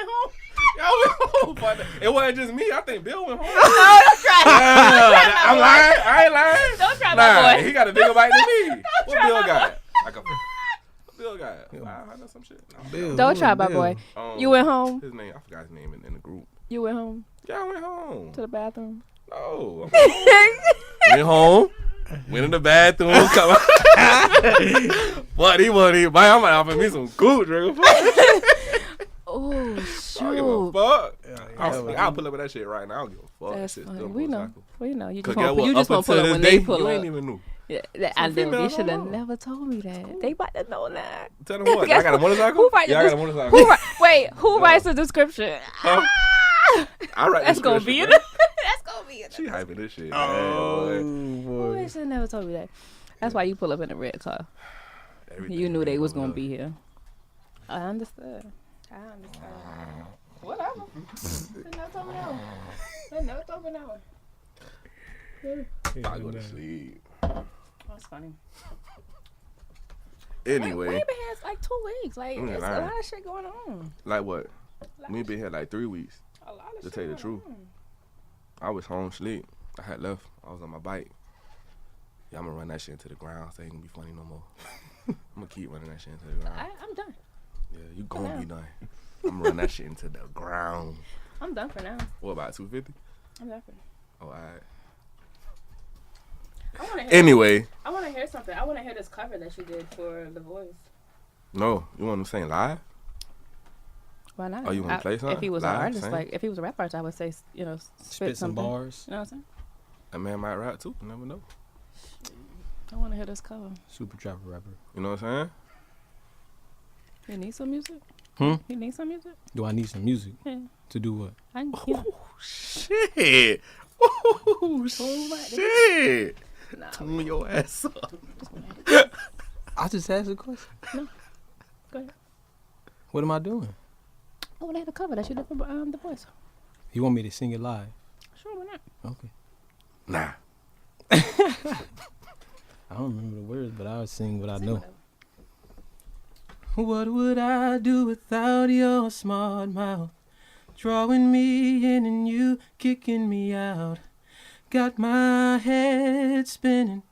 home. Y'all went home. Fuck that. It wasn't just me. I think Bill went home. No, don't try. I'm lying. I ain't lying. Don't try Nah, my boy. he got a bigger bite than me. What try Bill my got? Like what Bill got? 500 some shit. No. Bill. Don't try my boy. You went home. His name, I forgot his name in the group. You went home Yeah, I went home. to the bathroom. No. Went home. Went in the bathroom. Come on. What he want? I might offer me some cool drink. Oh I don't give a shoot. fuck. Yeah, I'll pull up with that shit right now. I don't give a fuck. That's that shit's funny. still We know. motorcycle. We know. You 'Cause just guess won't. what? You just Up won't pull until up when this they day, pull you up. ain't even knew. Yeah, Some and then you females should have don't know. never told me that. They about to know that. Tell them what? I got a motorcycle? Who write Yeah, I the got a motorcycle. Who writes the description? Huh? I write That's the gonna be description, it. bro. That's gonna be it. She hyping this shit. Oh, Man, boy. Boy, they should have never told me that. That's why you pull up in a red car. Everything You knew they was going gonna be here. I understood. Whatever. They never told me no. They never told me no. I go to sleep. That's funny. Anyway, We ain't been here like 2 weeks. Like, Mm, it's a nah. lot of shit going on. like what? We been here like 3 weeks. A lot of To shit tell you the going truth. on. I was home asleep. I had left. I was on my bike. Yeah, I'm gonna run that shit into the ground. So it ain't gonna be funny no more. I'm gonna keep running that shit into the ground. I'm done. Yeah, you gonna be done. I'm gonna run that shit into the ground. I'm done for now. What about 250? I'm done for now. Oh, alright. I want to hear. Anyway, I want to hear something. I want to hear this cover that you did for The Voice. no, you want them saying live? Why not? Oh, you wanna play something? If he was Live, an artist, sing? like if he was a rap artist, I would say, spit spit some something. bars. You know what I'm saying? A man might rap too. You never know. I want to hear this cover. Super trapper rapper. You know what I'm saying? You need some music? Hmm? You need some music? Do I need some music Yeah. to do what? I, you know, Shit. Oh, shit. nah, Tune your ass up. I just asked a question. go ahead. What am I doing? I want to hear the cover that you did for The Voice. You want me to sing it live? Sure, why not? Nah. Okay. I don't remember the words, but I'll sing what I Say know. whatever. What would I do without your smart mouth? Drawing me in and you kicking me out. Got my head spinning.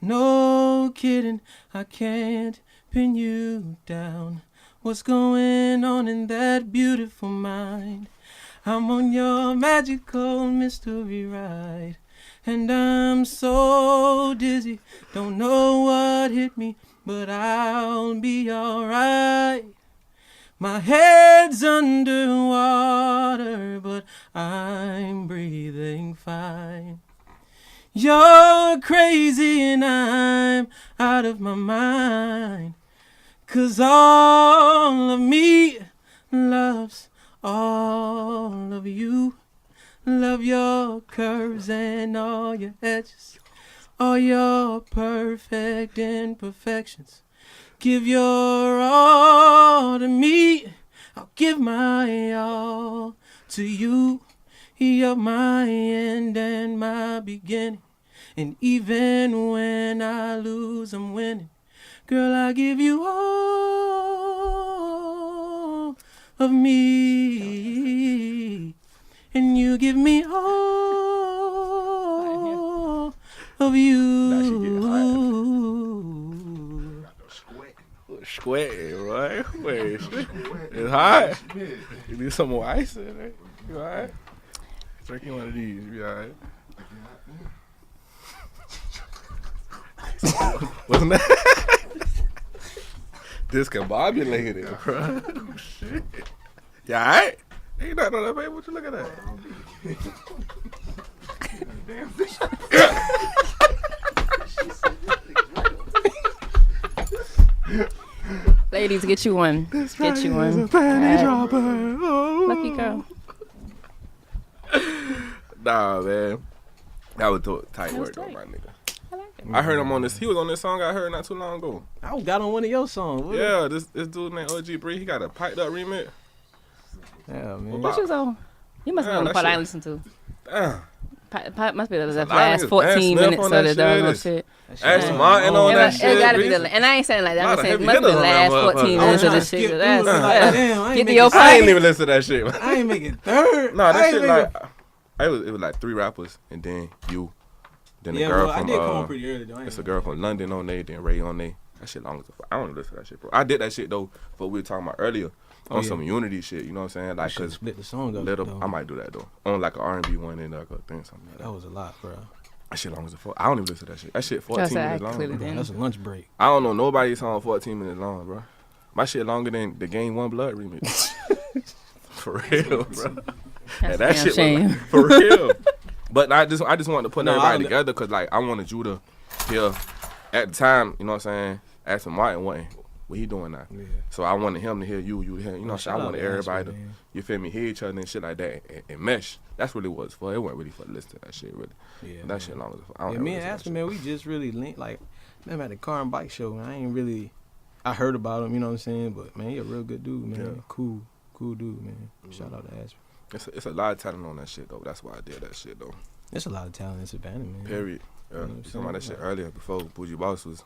No kidding, I can't pin you down. What's going on in that beautiful mind? I'm on your magical mystery ride. And I'm so dizzy, don't know what hit me, but I'll be alright. My head's underwater, but I'm breathing fine. You're crazy and I'm out of my mind. 'Cause all of me loves all of you. Love your curves and all your edges, all your perfect imperfections. Give your all to me, I'll give my all to you. You're my end and my beginning. And even when I lose, I'm winning. Girl, I give you all of me. And you give me all of you. Now she get hot. Sweating, right? Wait, it's hot. You need some more ice in there. You alright? Drinking one of these, you be alright. Wasn't that discombobulated, bro? Oh, shit. You alright? Ain't nothing on that, baby. What you looking at? Damn fish. Ladies, get you one. Get you one. Lucky girl. Nah, man. That was tight That was work, though, tight. my nigga. I like it. I heard him on this. He was on this song I heard not too long ago. I got on one of your songs. What Yeah, this dude named OG Bree. He got a piped up remix. Yeah, man. What you was on? You must have been on the that part I shit- listened to. Damn. Must be the a lot of last niggas. 14 Vance Smith minutes on of that the shit. doggone It's- shit. Ask Martin on that shit. It gotta be Reese. the, and I ain't saying like that. I'm Lot of saying it heavy must be the hitters on that last 14 motherfucker. minutes I of the was trying to shit. skip That's through it. yeah. Damn, I ain't Get to making- your I part. ain't even listen to that shit. Man. I ain't making third. No, I that ain't shit making- like it was like 3 rappers and then you, then the Yeah, girl well, I from did come on pretty early though. I ain't it's a gonna- girl from London on there, then Ray on there. That shit long as fuck. I don't listen to that shit, bro. I did that shit though, but we were talking about earlier on yeah. some unity shit. You know what I'm saying? I Like, should cause split the song up. little, though. I might do that though. On like an R&B one and like a thing something like that. That was a lot, bro. That shit long as fuck. I don't even listen to that shit. That shit 14 Just minutes I long. clearly Bro. didn't. That's a lunch break. I don't know nobody's song 14 minutes long, bro. My shit longer than the Game One Blood remix. For real, bro. That's And that a shit damn was shame. for real. But I just wanted to put No, everybody I- together because like I wanted you to hear at the time, you know what I'm saying, Aston Martin wasn't what he doing now. Yeah. So I wanted him to hear you to hear, you know what I'm saying? I Shout out wanted to everybody Aston, to, man. you feel me, hear each other and shit like that and mesh. That's what it was for. It wasn't really for the listen to that shit really. Yeah, That man. shit long as fuck. I don't Yeah, ever me and listen to Aspen, that man, we just really linked. Like, man, I'm at the car and bike show, man. I ain't really, I heard about him, you know what I'm saying? But, man, he a real good dude, man. Yeah. Cool dude, man. Shout out to Aspen. shit. It's a lot of talent on that shit though. That's why I did that shit though. There's a lot of talent in Savannah, man. Period. Yeah. You know You what I'm talking about that saying? shit earlier before Bougie Bawse was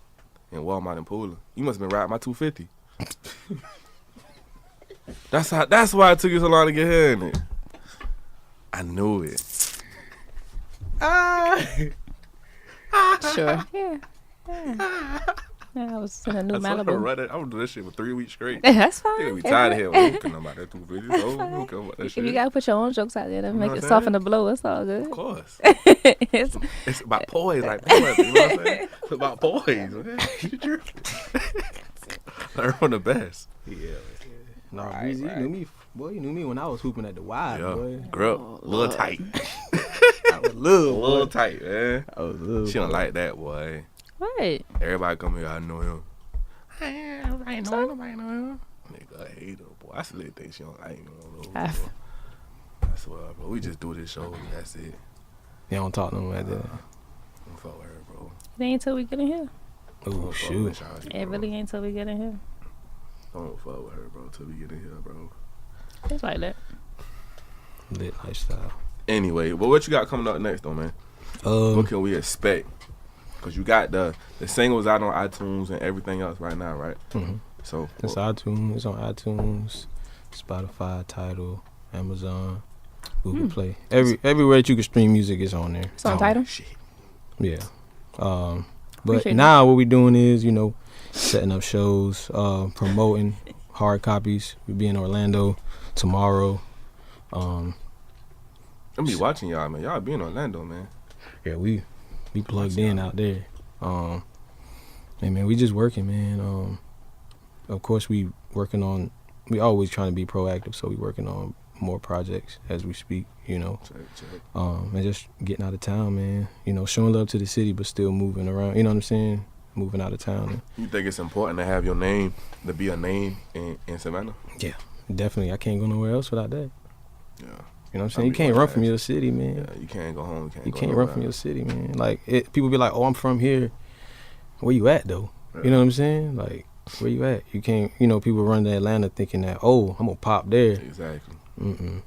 in Walmart and Pooler. You must have been riding my 250. That's why it took you so long to get here in it. I knew it. Sure. Yeah. Yeah, I was in a new I told her to Malibu. run it. I would do that shit for 3 weeks straight. That's Yeah, fine. we It's tired of fine. here. We don't about that 250. So we don't care about that If shit. you gotta put your own jokes out there to You know make what it I'm soften saying? the blow, it's all good. Of course. It's- It's about poise, like poise. You know what I'm saying? It's about poise. Man. You tripping. Learn from the best. Yeah. No, Right, Breezy, right. you knew me. Boy, you knew me when I was hooping at the Y, Yeah. boy. Girl, a little tight. I was little, A little boy. tight, man. I was little. She don't like that, boy. Right. Everybody come here, I know him. I know him, nobody know him. Nigga, I hate her, boy. I still think she don't like me. I f- I swear, bro. We just do this show, and that's it. You don't talk to him like that. Don't fuck with her, bro. It ain't till we get in here. Oh, Don't fuck shoot. with Shawty, It bro. really ain't till we get in here. Don't fuck with her, bro, till we get in here, bro. It's like that. Lit lifestyle. Anyway, but what you got coming up next, though, man? What can we expect? Because you got the singles out on iTunes and everything else right now, right? Mhm. So, It's iTunes. It's on iTunes, Spotify, Tidal, Amazon, Google Play. Everywhere that you can stream music is on there. It's on title. Shit. Yeah. But Appreciate now what we doing is, setting up shows, promoting hard copies. We'll be in Orlando tomorrow. I'm be watching y'all, man. Y'all be in Orlando, man. Yeah, we plugged in out there. And man, we just working, man. Of course we always trying to be proactive, so we working on more projects as we speak, Check. and just getting out of town, man. Showing love to the city, but still moving around. You know what I'm saying? Moving out of town. You think it's important to have your name, to be a name in Savannah? Yeah, definitely. I can't go nowhere else without that. Yeah. You know what I'm saying? You can't run from your city, man. Yeah, you can't go home. You go can't nowhere run from your else. city, man. Like, people be like, "Oh, I'm from here." Where you at, though? Yeah. You know what I'm saying? Like, where you at? You can't. People run to Atlanta thinking that, "Oh, I'm gonna pop there." Exactly. Mm-mm.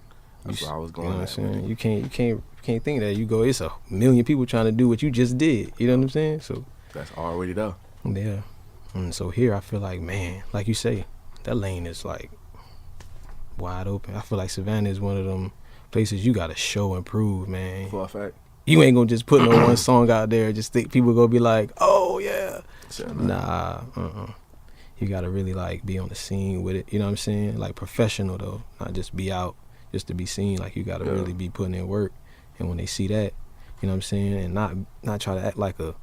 That's where I was going. You know what I'm saying? You can't think that. You go, it's a million people trying to do what you just did. You know what I'm saying? So that's already there. Yeah. And so here I feel like, man, like you say, that lane is like wide open. I feel like Savannah is one of them places you gotta show and prove, man. For a fact. You ain't gonna just put no one song out there and just think people gonna be like, oh yeah. Nah, You gotta really like be on the scene with it. You know what I'm saying? Like professional though, not just be out just to be seen. Like you gotta really be putting in work. And when they see that, you know what I'm saying, and not try to act like a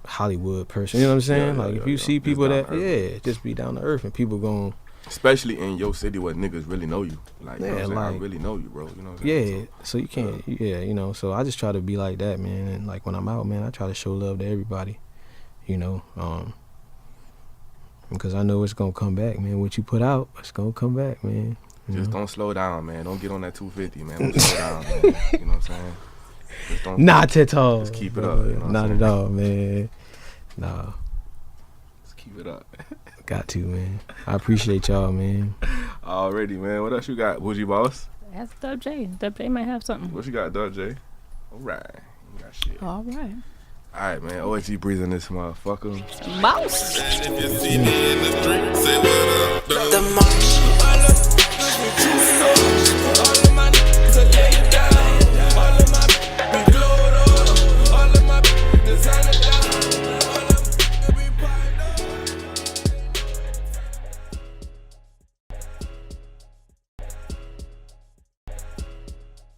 Hollywood person. You know what I'm saying? Like if you see people that just be down to earth and people gon'. Especially in your city where niggas really know you. Like, you know what I'm saying? I really know you, bro. You know what I'm saying? So you can't, you know. So I just try to be like that, man. And like when I'm out, man, I try to show love to everybody, you know. Because I know it's going to come back, man. What you put out, it's going to come back, man. Just don't slow down, man. Don't get on that 250, man. Don't slow down, man. You know what I'm saying? Just don't. Not at all. Just keep it up. You know not at all, man. Nah. Just keep it up. Got to, man. I appreciate y'all, man. Already, man. What else you got, Bougie Boss? That's Dub J. Dub J might have something. What you got, Dub J? All right. You got shit. All right. All right, man. OSG breathing this motherfucker. Bawse. And if you see me in the street, say what up. The march.